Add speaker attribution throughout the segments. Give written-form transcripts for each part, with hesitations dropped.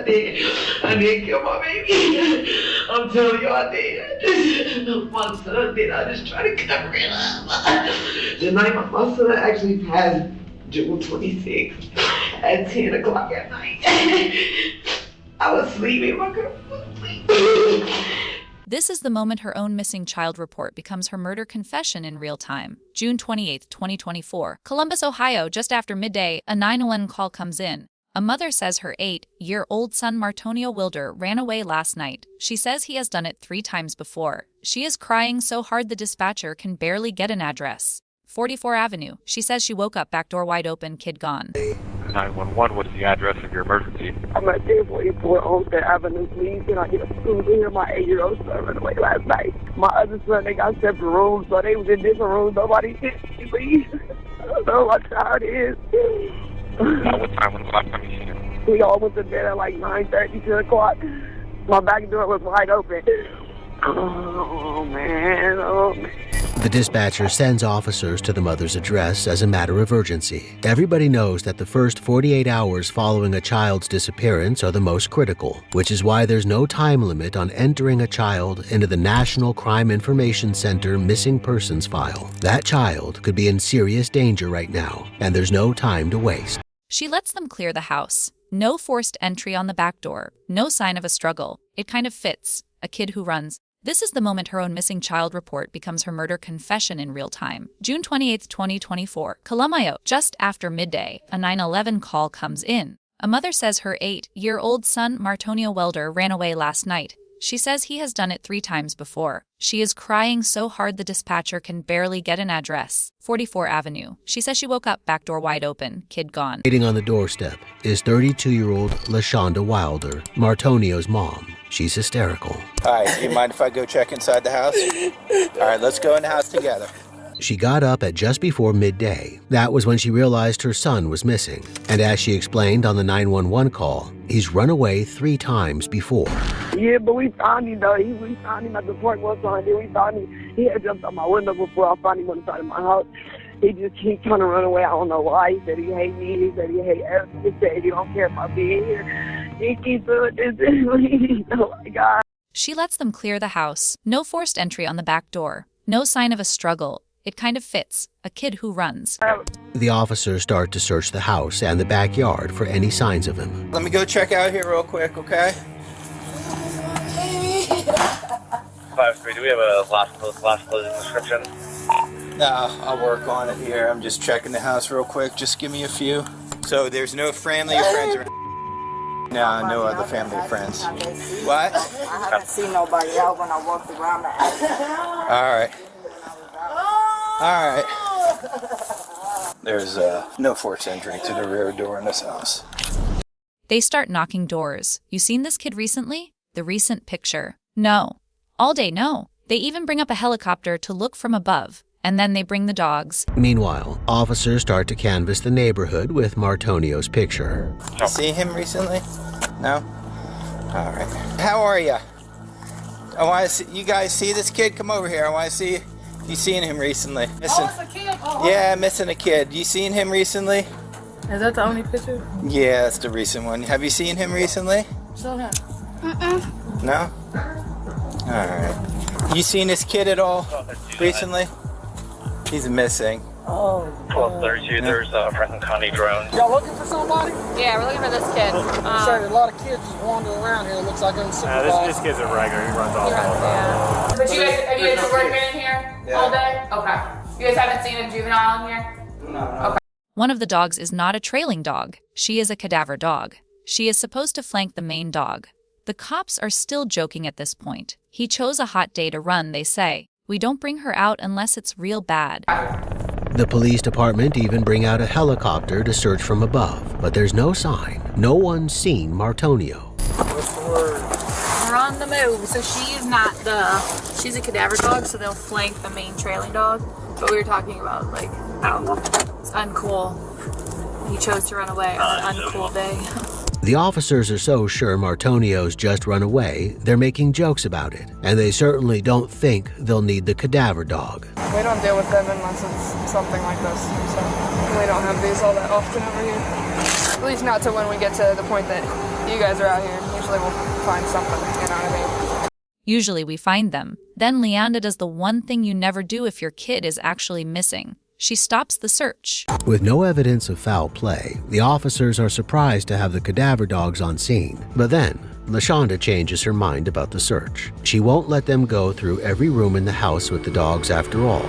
Speaker 1: did. I did kill my baby. I'm telling you, I did. My son did. I just tried to cover it up. The night my son actually passed June 26th at 10 o'clock at night. I was sleeping. I couldn't sleep.
Speaker 2: This is the moment her own missing child report becomes her murder confession in real time. June 28, 2024, Columbus, Ohio, just after midday, a 911 call comes in. A mother says her 8-year-old son Martonio Wilder ran away last night. She says he has done it 3 times before. She is crying so hard the dispatcher can barely get an address. 44 Avenue. She says she woke up, back door wide open, kid gone.
Speaker 3: 911, what is the address of your emergency?
Speaker 4: I'm at 1044 Olmsted Avenue, please. Can I get a school here? My 8-year-old son ran away last night. My other son, they got separate rooms, so they was in different rooms. Nobody did leave. I don't know what time it is.
Speaker 3: What time? When's the last time you seen him?
Speaker 4: We all went to bed at like 9:30, 10 o'clock. My back door was wide open. Oh, man. Oh, man.
Speaker 5: The dispatcher sends officers to the mother's address as a matter of urgency. Everybody knows that the first 48 hours following a child's disappearance are the most critical, which is why there's no time limit on entering a child into the National Crime Information Center missing persons file. That child could be in serious danger right now, and there's no time to waste.
Speaker 2: She lets them clear the house. No forced entry on the back door. No sign of a struggle. It kind of fits. A kid who runs. This is the moment her own missing child report becomes her murder confession in real time. June 28, 2024, Columbus, just after midday, a 911 call comes in. A mother says her 8-year-old son Martonio Wilder ran away last night. She says he has done it 3 times before. She is crying so hard the dispatcher can barely get an address. 44 Avenue. She says she woke up, back door wide open, kid gone.
Speaker 5: Waiting on the doorstep is 32-year-old Leanda Wilder, Martonio's mom. She's hysterical.
Speaker 6: All right, do you mind if I go check inside the house? All right, let's go in the house together.
Speaker 5: She got up at just before midday. That was when she realized her son was missing. And as she explained on the 911 call, he's run away 3 times before.
Speaker 4: Yeah, but we found him, though. We found him at the park one time. Then we found him. He had jumped out my window before I found him on the side of my house. He just keeps trying to run away. I don't know why. He said he hate me. He said he hate everything. He said he don't care about being here. He keeps doing this. Oh, my God.
Speaker 2: She lets them clear the house. No forced entry on the back door. No sign of a struggle. It kind of fits. A kid who runs.
Speaker 5: The officers start to search the house and the backyard for any signs of him.
Speaker 6: Let me go check out here real quick, okay?
Speaker 3: 5-3, do we have a last closing description?
Speaker 6: No, I'll work on it here. I'm just checking the house real quick. Just give me a few. So there's no family or friends around? No, no other family or friends. What?
Speaker 7: I haven't seen nobody out when I walked around the house.
Speaker 6: All right. All right. There's no forced entry to the rear door in this house.
Speaker 2: They start knocking doors. You seen this kid recently? The recent picture. No. All day, no. They even bring up a helicopter to look from above. And then they bring the dogs.
Speaker 5: Meanwhile, officers start to canvass the neighborhood with Martonio's picture.
Speaker 6: See him recently? No? All right. How are you? I want to see you guys see this kid. Come over here. I want to see you seen him recently. Missing.
Speaker 7: Oh, it's a kid? Oh,
Speaker 6: yeah, missing a kid. You seen him recently?
Speaker 7: Is that the only picture?
Speaker 6: Yeah, that's the recent one. Have you seen him recently?
Speaker 7: Show him.
Speaker 6: No? All right. You seen this kid at all recently? He's missing.
Speaker 7: Oh.
Speaker 3: 1232, there's a Franklin County drone.
Speaker 7: Y'all looking for somebody?
Speaker 8: Yeah, we're looking for this kid.
Speaker 7: Sorry, a lot of kids just wandering around here. It looks like unsupervised.
Speaker 3: This kid's a regular. He runs off.
Speaker 8: Yeah. But you guys, have you guys been working in here all day? Okay. You guys haven't seen a juvenile in here?
Speaker 6: No.
Speaker 8: Okay.
Speaker 2: One of the dogs is not a trailing dog. She is a cadaver dog. She is supposed to flank the main dog. The cops are still joking at this point. He chose a hot day to run, they say. We don't bring her out unless it's real bad.
Speaker 5: The police department even bring out a helicopter to search from above, but there's no sign. No one's seen Martonio.
Speaker 8: We're on the move. So she's a cadaver dog, so they'll flank the main trailing dog. But we were talking about, like, I don't know, it's uncool. He chose to run away on an uncool day.
Speaker 5: The officers are so sure Martonio's just run away, they're making jokes about it, and they certainly don't think they'll need the cadaver dog.
Speaker 7: We don't deal with them unless it's something like this. So we don't have these all that often over here. At least not to when we get to the point that
Speaker 9: you guys are out here. Usually we'll find something, you know what I mean?
Speaker 2: Usually we find them. Then Leanda does the one thing you never do if your kid is actually missing. She stops the search.
Speaker 5: With no evidence of foul play, the officers are surprised to have the cadaver dogs on scene. But then, LaShonda changes her mind about the search. She won't let them go through every room in the house with the dogs after all.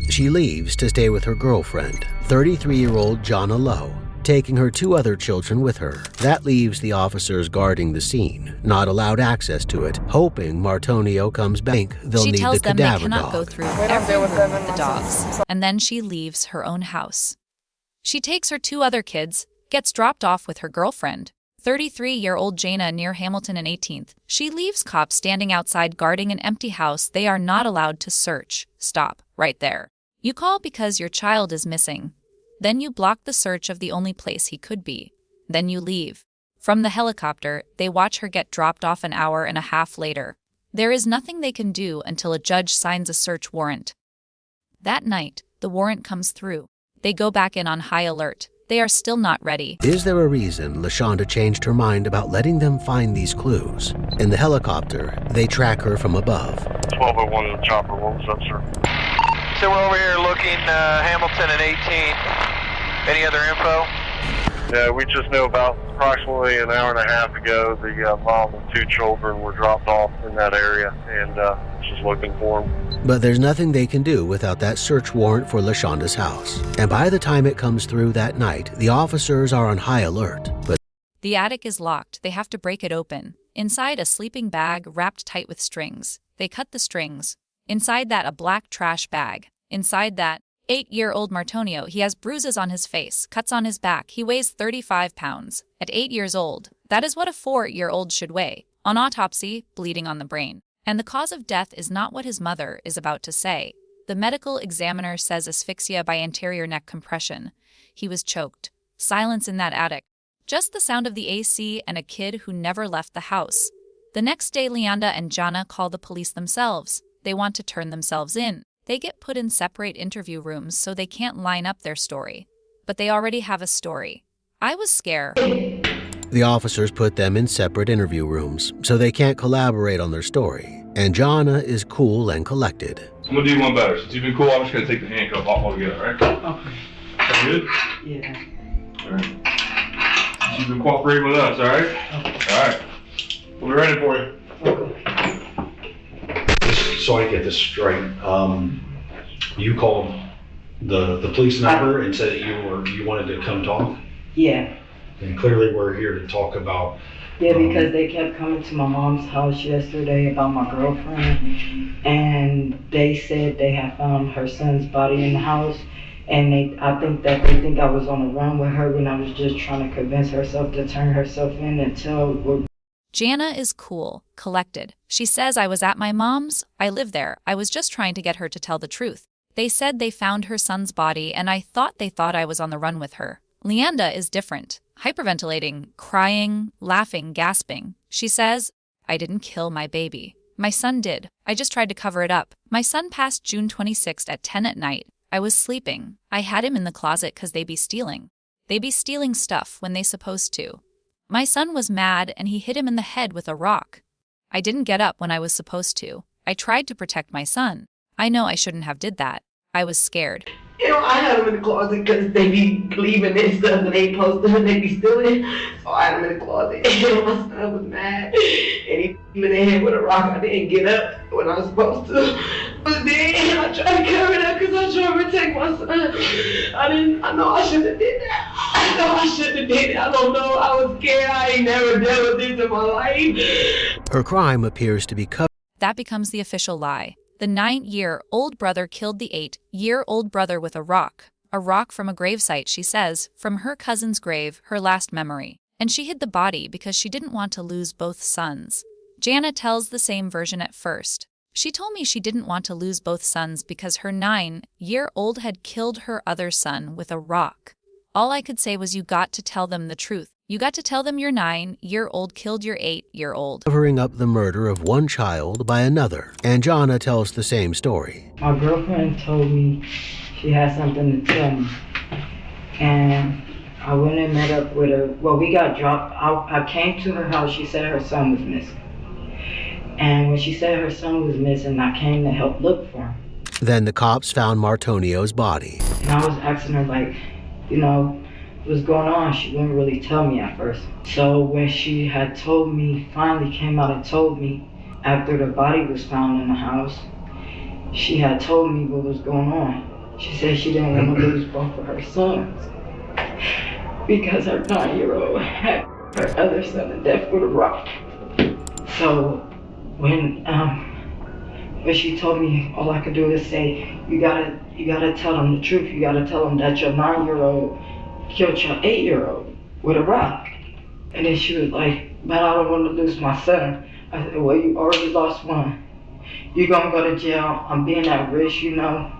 Speaker 5: She leaves to stay with her girlfriend, 33-year-old Jana Lowe, taking her 2 other children with her. That leaves the officers guarding the scene, not allowed access to it, hoping Martonio comes back. They'll need the cadaver dog.
Speaker 2: She tells them they cannot go through every room with the dogs,
Speaker 9: dogs.
Speaker 2: and then she leaves her own house. She takes her 2 other kids, gets dropped off with her girlfriend, 33-year-old Jana, near Hamilton and 18th. She leaves cops standing outside guarding an empty house they are not allowed to search. Stop, right there. You call because your child is missing. Then you block the search of the only place he could be. Then you leave. From the helicopter, they watch her get dropped off an hour and a half later. There is nothing they can do until a judge signs a search warrant. That night, the warrant comes through. They go back in on high alert. They are still not ready.
Speaker 5: Is there a reason LaShonda changed her mind about letting them find these clues? In the helicopter, they track her from above.
Speaker 3: 1201 chopper, what was up, sir?
Speaker 6: So we're over here looking Hamilton and 18. Any other info?
Speaker 3: Yeah, we just know about approximately an hour and a half ago, the mom and 2 children were dropped off in that area, and just looking for them.
Speaker 5: But there's nothing they can do without that search warrant for LaShonda's house. And by the time it comes through that night, the officers are on high alert. But
Speaker 2: the attic is locked. They have to break it open. Inside, a sleeping bag wrapped tight with strings. They cut the strings. Inside that, a black trash bag. Inside that, 8-year-old Martonio. He has bruises on his face, cuts on his back. He weighs 35 pounds. At 8 years old, that is what a 4-year-old should weigh. On autopsy, bleeding on the brain. And the cause of death is not what his mother is about to say. The medical examiner says asphyxia by anterior neck compression. He was choked. Silence in that attic. Just the sound of the AC and a kid who never left the house. The next day, Leanda and Jana call the police themselves. They want to turn themselves in. They get put in separate interview rooms so they can't line up their story. But they already have a story. I was scared.
Speaker 5: the officers put them in separate interview rooms so they can't collaborate on their story. And Jana is cool and collected.
Speaker 10: I'm gonna do one better. Since you've been cool, I'm just gonna take the handcuff off altogether, all right?
Speaker 1: Okay.
Speaker 10: Sound good?
Speaker 1: Yeah.
Speaker 10: All right. Since you've been cooperating with us, all right?
Speaker 1: Okay.
Speaker 10: All right. We'll be ready for you.
Speaker 1: Okay.
Speaker 11: So I get this straight. You called the police number and said that you wanted to come talk,
Speaker 12: Yeah.
Speaker 11: and clearly we're here to talk about.
Speaker 12: Yeah, because they kept coming to my mom's house yesterday about my girlfriend, and they said they had found her son's body in the house, and I think they think I was on the run with her when I was just trying to convince herself to turn herself in and tell.
Speaker 2: Jana is cool, collected. She says, I was at my mom's, I live there, I was just trying to get her to tell the truth. They said they found her son's body and I thought they thought I was on the run with her. Leanda is different, hyperventilating, crying, laughing, gasping. She says, I didn't kill my baby. My son did. I just tried to cover it up. My son passed June 26th at 10 at night. I was sleeping. I had him in the closet because they be stealing. They be stealing stuff when they supposed to. My son was mad and he hit him in the head with a rock. I didn't get up when I was supposed to. I tried to protect my son. I know I shouldn't have did that. I was scared.
Speaker 1: You know, I had them in the closet because they be leaving their stuff and they post them and they be stealing. So I had them in the closet. And my son was mad. And he hit me in the head with a rock. I didn't get up when I was supposed to. But then I tried to cover it up because I tried to protect my son. I know I shouldn't have did that. I know I shouldn't have did it. I don't know. I was scared. I ain't never dealt with this in my life.
Speaker 5: Her crime appears to be covered.
Speaker 2: That becomes the official lie. The 9-year-old brother killed the 8-year-old brother with a rock from a gravesite, she says, from her cousin's grave, her last memory. And she hid the body because she didn't want to lose both sons. Jana tells the same version at first. She told me she didn't want to lose both sons because her 9-year-old had killed her other son with a rock. All I could say was you got to tell them the truth. You got to tell them your 9-year-old killed your 8-year-old.
Speaker 5: Covering up the murder of one child by another. And Jana tells the same story.
Speaker 12: My girlfriend told me she had something to tell me. And I went and met up with her. Well, we got dropped. I came to her house. She said her son was missing. And when she said her son was missing, I came to help look for him.
Speaker 5: Then the cops found Martonio's body.
Speaker 12: And I was asking her, like, you know, what's going on? She wouldn't really tell me at first. So when she had told me, finally came out and told me, after the body was found in the house, she had told me what was going on. She said she didn't want to lose both of her sons because her 9-year-old had her other son to death with a rock. So when she told me, all I could do is say, you gotta tell them the truth. You gotta tell them that your 9-year-old killed your 8-year-old with a rock. And then she was like, but I don't want to lose my son. I said, well, you already lost one. You're gonna go to jail. I'm being at risk, you know,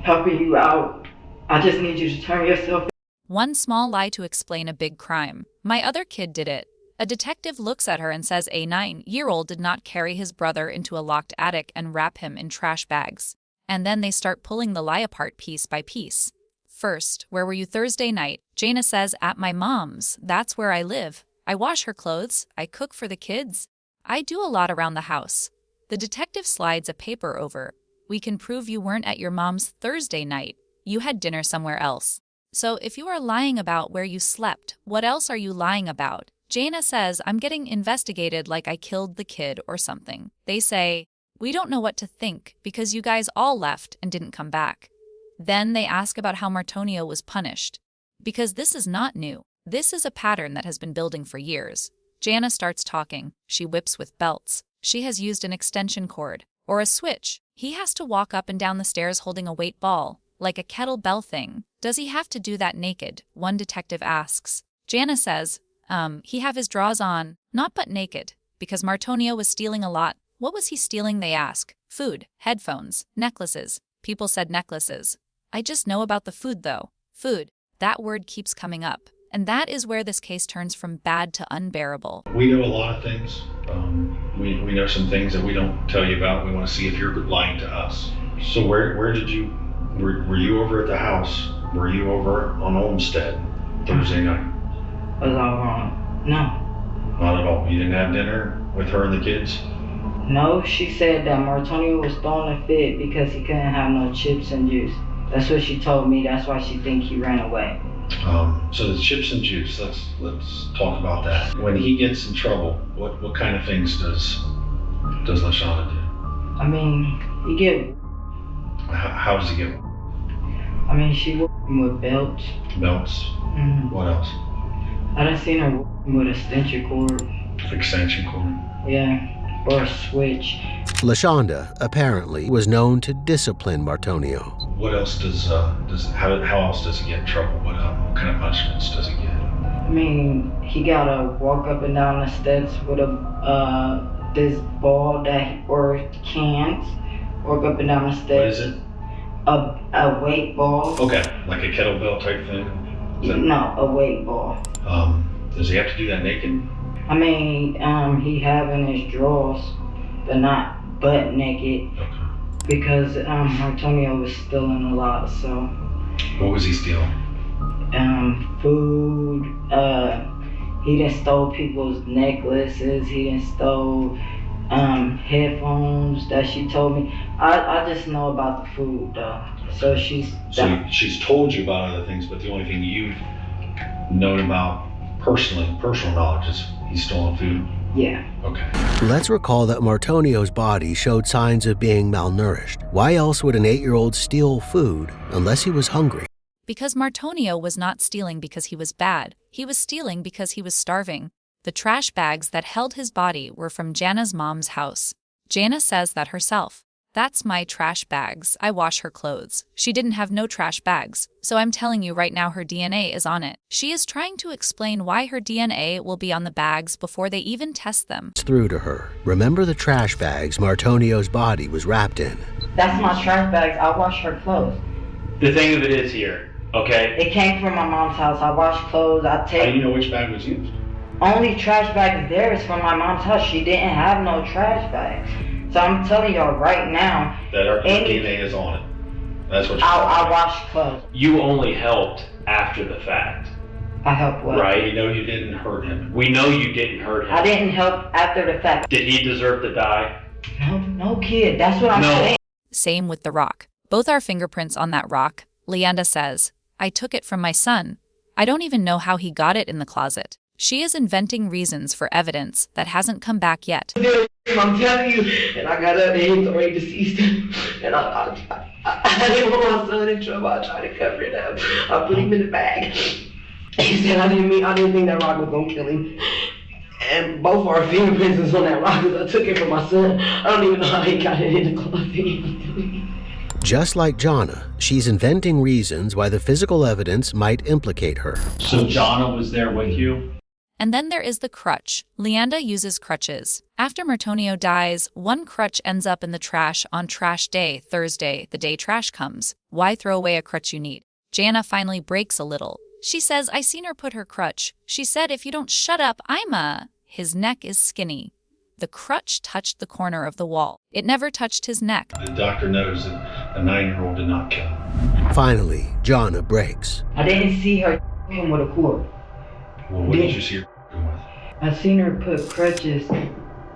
Speaker 12: helping you out. I just need you to turn yourself in.
Speaker 2: One small lie to explain a big crime. My other kid did it. A detective looks at her and says a 9-year-old did not carry his brother into a locked attic and wrap him in trash bags. And then they start pulling the lie apart piece by piece. First, where were you Thursday night? Jana says, at my mom's. That's where I live. I wash her clothes. I cook for the kids. I do a lot around the house. The detective slides a paper over. We can prove you weren't at your mom's Thursday night. You had dinner somewhere else. So if you are lying about where you slept, what else are you lying about? Jana says, I'm getting investigated like I killed the kid or something. They say, we don't know what to think because you guys all left and didn't come back. Then they ask about how Martonio was punished. Because this is not new. This is a pattern that has been building for years. Jana starts talking. She whips with belts. She has used an extension cord or a switch. He has to walk up and down the stairs holding a weight ball, like a kettlebell thing. Does he have to do that naked? One detective asks. Jana says, he have his drawers on, not but naked, because Martonio was stealing a lot. What was he stealing, they ask. Food, headphones, necklaces. People said necklaces. I just know about the food though. Food. That word keeps coming up. And that is where this case turns from bad to unbearable.
Speaker 11: We know a lot of things. We know some things that we don't tell you about. We want to see if you're lying to us. So where did you, were you over at the house? Were you over on Olmsted Thursday night?
Speaker 12: Was I wrong? No.
Speaker 11: Not at all. You didn't have dinner with her and the kids?
Speaker 12: No, she said that Martonio was throwing a fit because he couldn't have no chips and juice. That's what she told me. That's why she think he ran away.
Speaker 11: So the chips and juice, let's talk about that. When he gets in trouble, what kind of things does Leanda do?
Speaker 12: I mean, he get...
Speaker 11: How does he get?
Speaker 12: I mean, she worked him with belts.
Speaker 11: Belts?
Speaker 12: Mm-hmm.
Speaker 11: What else?
Speaker 12: I done seen her working with extension cord.
Speaker 11: Extension cord?
Speaker 12: Yeah, or a switch.
Speaker 5: Leanda, apparently, was known to discipline Martonio.
Speaker 11: What else how else does he get in trouble? What kind of punishments does he get?
Speaker 12: I mean, he gotta walk up and down the steps with this ball or cans. Walk up and down the steps.
Speaker 11: What is it?
Speaker 12: A weight ball.
Speaker 11: Okay, like a kettlebell type thing?
Speaker 12: No, a weight ball.
Speaker 11: Does he have to do that naked?
Speaker 12: I mean, he have in his drawers, but not butt naked.
Speaker 11: Okay.
Speaker 12: Because Martonio was stealing a lot, so.
Speaker 11: What was he stealing?
Speaker 12: Food. He done stole people's necklaces. He done stole headphones that she told me. I just know about the food though. So
Speaker 11: she's told you about other things, but the only thing you've known about personal knowledge is he's stolen food?
Speaker 12: Yeah.
Speaker 11: Okay.
Speaker 5: Let's recall that Martonio's body showed signs of being malnourished. Why else would an 8-year-old steal food unless he was hungry?
Speaker 2: Because Martonio was not stealing because he was bad. He was stealing because he was starving. The trash bags that held his body were from Jana's mom's house. Jana says that herself. That's my trash bags. I wash her clothes. She didn't have no trash bags. So I'm telling you right now her DNA is on it. She is trying to explain why her DNA will be on the bags before they even test them.
Speaker 5: It's through to her. Remember the trash bags Martonio's body was wrapped in.
Speaker 12: That's my trash bags. I wash her clothes.
Speaker 13: The thing of it is here, okay?
Speaker 12: It came from my mom's house. I wash clothes.
Speaker 11: How do you know which bag was used?
Speaker 12: Only trash bag there is from my mom's house. She didn't have no trash bags. So I'm telling y'all right now
Speaker 11: that our DNA is on it. That's what
Speaker 12: I wash clothes.
Speaker 13: You only helped after the fact.
Speaker 12: I helped what?
Speaker 13: Right.
Speaker 11: We know you didn't hurt him.
Speaker 13: We know you didn't hurt him.
Speaker 12: I didn't help after the fact.
Speaker 13: Did he deserve to die?
Speaker 12: No kid. That's what I'm saying.
Speaker 2: Same with the rock. Both are fingerprints on that rock. Leanda says, I took it from my son. I don't even know how he got it in the closet. She is inventing reasons for evidence that hasn't come back yet.
Speaker 1: I'm telling you, and I got up and he was already deceased. And I didn't want my son in trouble. I tried to cover it up. I put him in the bag. He said I didn't think that rock was gonna kill him. And both our fingerprints was on that rock because I took it from my son. I don't even know how he got it in the closet.
Speaker 5: Just like Jana, she's inventing reasons why the physical evidence might implicate her.
Speaker 13: So Jana was there with you?
Speaker 2: And then there is the crutch. Leanda uses crutches. After Martonio dies, one crutch ends up in the trash on trash day, Thursday, the day trash comes. Why throw away a crutch you need? Jana finally breaks a little. She says, I seen her put her crutch. She said, if you don't shut up, His neck is skinny. The crutch touched the corner of the wall. It never touched his neck.
Speaker 11: The doctor knows that a 9-year-old did not kill him.
Speaker 5: Finally, Jana breaks.
Speaker 12: I didn't see her with a cord.
Speaker 11: Well, what did you see her with?
Speaker 12: I seen her put crutches,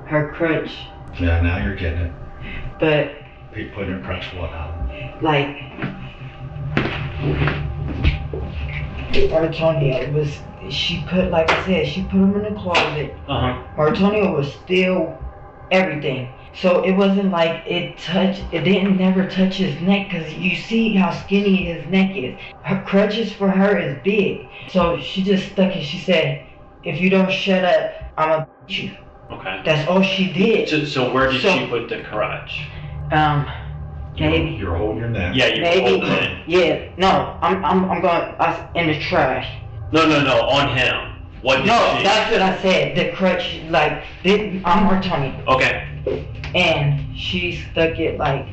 Speaker 12: her crutch.
Speaker 11: Yeah, now you're getting it.
Speaker 12: But
Speaker 11: Putting her crutch what on?
Speaker 12: like Martonio was, she put, like I said, she put him in the closet. Martonio was still everything. So it wasn't like it didn't never touch his neck, because you see how skinny his neck is. Her crutches for her is big. So she just stuck it. She said, if you don't shut up, I'ma beat you.
Speaker 13: Okay.
Speaker 12: That's all she did.
Speaker 13: So where did she put the crutch?
Speaker 12: Maybe.
Speaker 11: You're holding your neck.
Speaker 13: Yeah, you're holding it.
Speaker 12: Yeah. No, I'm going in the trash.
Speaker 13: No, on him. What did she?
Speaker 12: That's what I said. The crutch, like, I'm Martonio.
Speaker 13: Okay.
Speaker 12: And she stuck it, like,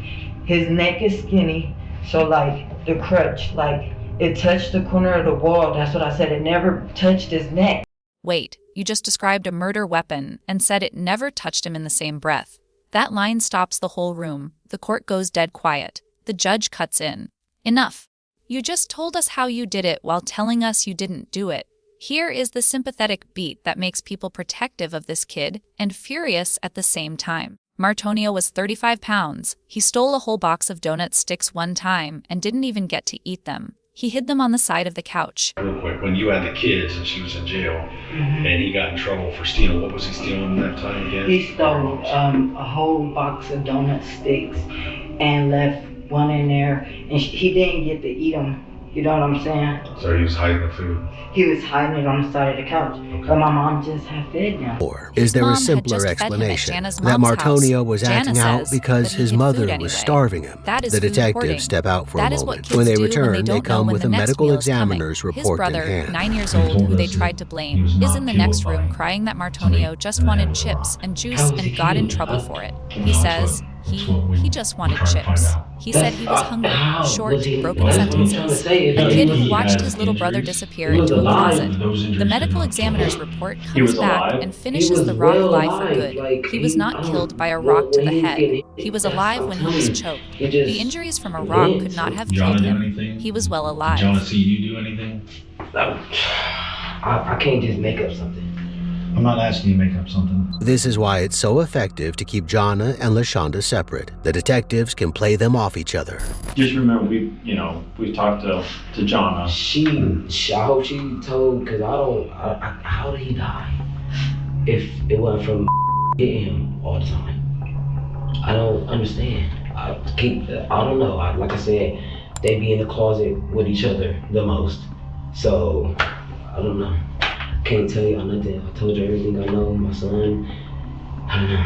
Speaker 12: his neck is skinny, so like the crutch, like, it touched the corner of the wall. That's what I said. It never touched his neck.
Speaker 2: Wait, you just described a murder weapon and said it never touched him in the same breath. That line stops the whole room. The court goes dead quiet. The judge cuts in. Enough. You just told us how you did it while telling us you didn't do it. Here is the sympathetic beat that makes people protective of this kid and furious at the same time. Martonio was 35 pounds. He stole a whole box of donut sticks one time and didn't even get to eat them. He hid them on the side of the couch.
Speaker 11: Real quick, when you had the kids and she was in jail, and he got in trouble for stealing, what was he stealing that time again?
Speaker 12: He stole a whole box of donut sticks and left one in there, and he didn't get to eat them. You know what I'm saying?
Speaker 11: So he was hiding the food?
Speaker 12: He was hiding it on the side of the couch. Okay. But my mom just had fed him.
Speaker 5: Or is there a simpler explanation that Martonio was acting out because his mother was starving him? The detectives step out for a moment. When they return, they come with a medical examiner's report in hand.
Speaker 2: His brother, 9 years old, who they tried to blame, is in the next room crying that Martonio just wanted chips and juice and got in trouble for it. He says he just wanted chips. He said he was hungry, short, broken sentences. A kid who watched his little brother disappear into a closet. The medical examiner's report comes back and finishes the rock lie for good. He was not killed by a rock to the head. He was alive when he was choked. The injuries from a rock could not have killed him. He was well alive.
Speaker 11: Jana, see you do anything?
Speaker 1: I can't just make up something.
Speaker 11: I'm not asking you to make up something.
Speaker 5: This is why it's so effective to keep Jana and LaShonda separate. The detectives can play them off each other.
Speaker 13: Just remember, we talked to Jana.
Speaker 1: I hope she told, because how did he die? If it wasn't from hitting him all the time. I don't understand. I don't know. Like I said, they be in the closet with each other the most. So, I don't know. Can't tell y'all nothing. I told you everything I know. My son, I don't know.